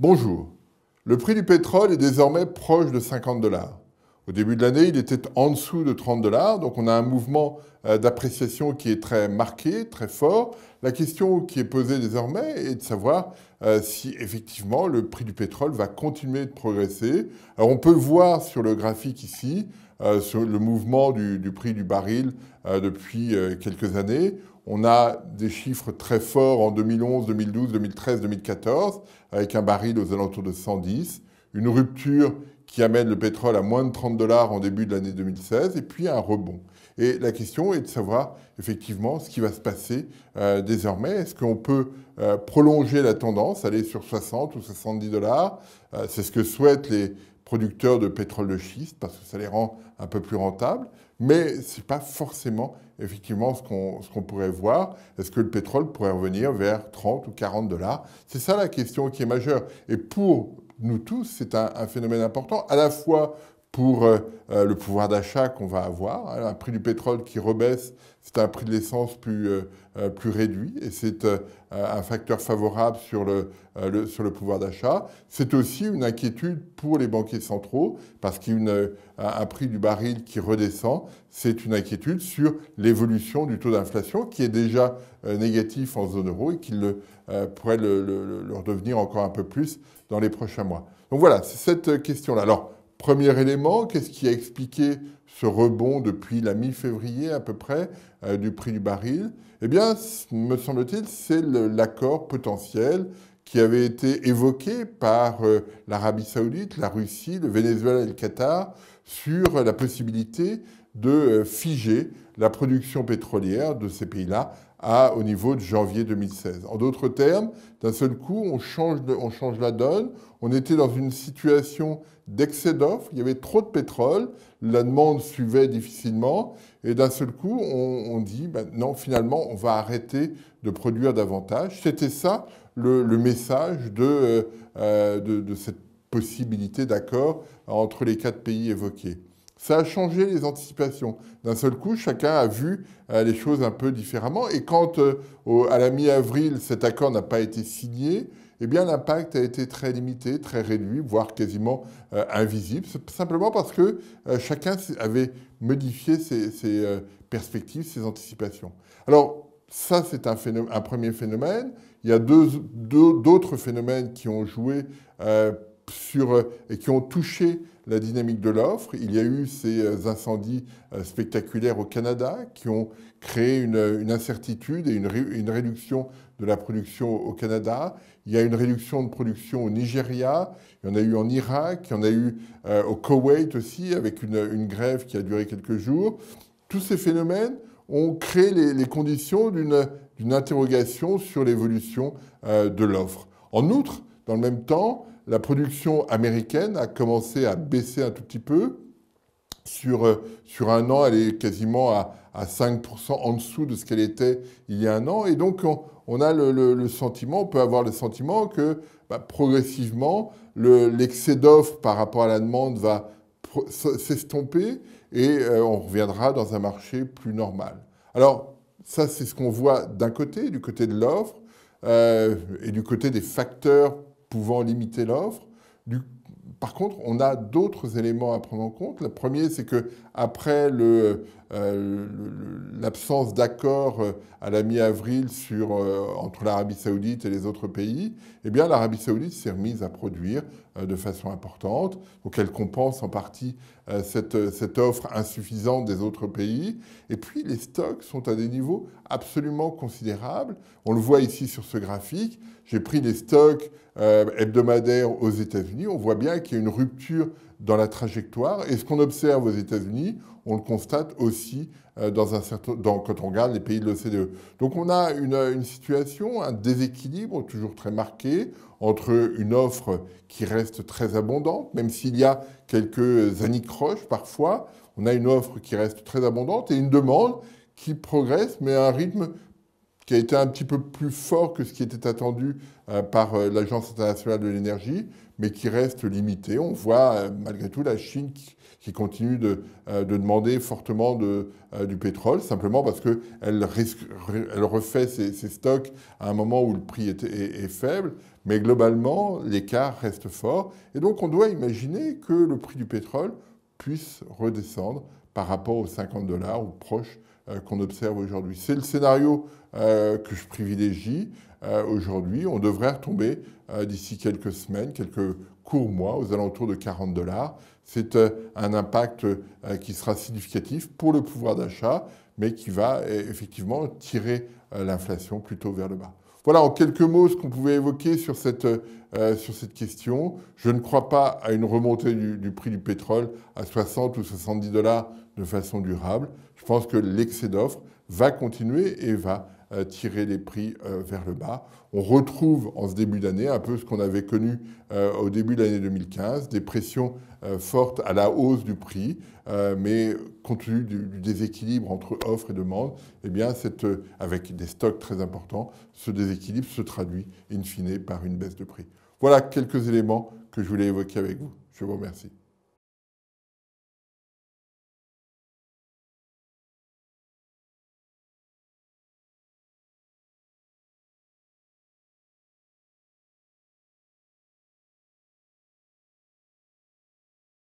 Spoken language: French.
Bonjour. Le prix du pétrole est désormais proche de 50 dollars. Au début de l'année, il était en dessous de 30 dollars, donc on a un mouvement d'appréciation qui est très marqué, très fort. La question qui est posée désormais est de savoir si effectivement le prix du pétrole va continuer de progresser. Alors on peut voir sur le graphique ici, sur le mouvement du prix du baril depuis quelques années. On a des chiffres très forts en 2011, 2012, 2013, 2014, avec un baril aux alentours de 110, une rupture qui amène le pétrole à moins de 30 dollars en début de l'année 2016, et puis un rebond. Et la question est de savoir effectivement ce qui va se passer désormais. Est-ce qu'on peut prolonger la tendance, aller sur 60 ou 70 dollars? C'est ce que souhaitent les producteurs de pétrole de schiste, parce que ça les rend un peu plus rentables. Mais ce n'est pas forcément effectivement ce qu'on pourrait voir. Est-ce que le pétrole pourrait revenir vers 30 ou 40 dollars? C'est ça la question qui est majeure. Et pour nous tous, c'est un phénomène important, à la fois pour le pouvoir d'achat qu'on va avoir. Un prix du pétrole qui rebaisse, c'est un prix de l'essence plus réduit, et c'est un facteur favorable sur le pouvoir d'achat. C'est aussi une inquiétude pour les banquiers centraux, parce qu'un prix du baril qui redescend, c'est une inquiétude sur l'évolution du taux d'inflation, qui est déjà négatif en zone euro et qui pourrait le redevenir encore un peu plus dans les prochains mois. Donc voilà, c'est cette question-là. Alors, premier élément, qu'est-ce qui a expliqué ce rebond depuis la mi-février à peu près du prix du baril? Eh bien, me semble-t-il, c'est l'accord potentiel qui avait été évoqué par l'Arabie Saoudite, la Russie, le Venezuela et le Qatar sur la possibilité de figer la production pétrolière de ces pays-là au niveau de janvier 2016. En d'autres termes, d'un seul coup, on change la donne. On était dans une situation d'excès d'offres. Il y avait trop de pétrole. La demande suivait difficilement. Et d'un seul coup, on dit, non, finalement, on va arrêter de produire davantage. C'était ça le message de cette possibilité d'accord entre les 4 pays évoqués. Ça a changé les anticipations. D'un seul coup, chacun a vu les choses un peu différemment. Et quand, à la mi-avril, cet accord n'a pas été signé, eh bien, l'impact a été très limité, très réduit, voire quasiment invisible, simplement parce que chacun avait modifié ses perspectives, ses anticipations. Alors, ça, c'est un premier phénomène. Il y a d'autres phénomènes qui ont joué et qui ont touché la dynamique de l'offre. Il y a eu ces incendies spectaculaires au Canada qui ont créé une incertitude et une réduction de la production au Canada. Il y a une réduction de production au Nigeria, il y en a eu en Irak, il y en a eu au Koweït aussi, avec une grève qui a duré quelques jours. Tous ces phénomènes ont créé les conditions d'une interrogation sur l'évolution de l'offre. En outre, dans le même temps, la production américaine a commencé à baisser un tout petit peu. Sur un an, elle est quasiment à 5% en dessous de ce qu'elle était il y a un an. Et donc, on a le sentiment, on peut avoir le sentiment que progressivement, l'excès d'offres par rapport à la demande va s'estomper et on reviendra dans un marché plus normal. Alors, ça, c'est ce qu'on voit d'un côté, du côté de l'offre, et du côté des facteurs pouvant limiter l'offre. Par contre, on a d'autres éléments à prendre en compte. Le premier, c'est qu'après l'absence d'accord à la mi-avril entre l'Arabie Saoudite et les autres pays, eh bien, l'Arabie Saoudite s'est remise à produire de façon importante. Donc, elle compense en partie cette offre insuffisante des autres pays. Et puis, les stocks sont à des niveaux absolument considérables. On le voit ici sur ce graphique. J'ai pris les stocks hebdomadaires aux États-Unis. On voit bien qu'il y a une rupture dans la trajectoire. Et ce qu'on observe aux États-Unis, on le constate aussi quand on regarde les pays de l'OCDE. Donc on a une situation, un déséquilibre toujours très marqué entre une offre qui reste très abondante, même s'il y a quelques anicroches parfois, on a une offre qui reste très abondante et une demande qui progresse, mais à un rythme qui a été un petit peu plus fort que ce qui était attendu par l'Agence internationale de l'énergie, mais qui reste limité. On voit malgré tout la Chine qui continue de demander fortement du pétrole, simplement parce qu'elle refait ses stocks à un moment où le prix est faible, mais globalement, l'écart reste fort. Et donc, on doit imaginer que le prix du pétrole puisse redescendre par rapport aux 50 dollars ou proche qu'on observe aujourd'hui. C'est le scénario que je privilégie aujourd'hui. On devrait retomber d'ici quelques semaines, quelques courts mois, aux alentours de 40 dollars. C'est un impact qui sera significatif pour le pouvoir d'achat, mais qui va effectivement tirer l'inflation plutôt vers le bas. Voilà en quelques mots ce qu'on pouvait évoquer sur cette question. Je ne crois pas à une remontée du prix du pétrole à 60 ou 70 dollars de façon durable. Je pense que l'excès d'offres va continuer et va tirer les prix vers le bas. On retrouve en ce début d'année un peu ce qu'on avait connu au début de l'année 2015, des pressions fortes à la hausse du prix, mais compte tenu du déséquilibre entre offre et demande, eh bien avec des stocks très importants, ce déséquilibre se traduit in fine par une baisse de prix. Voilà quelques éléments que je voulais évoquer avec vous. Je vous remercie.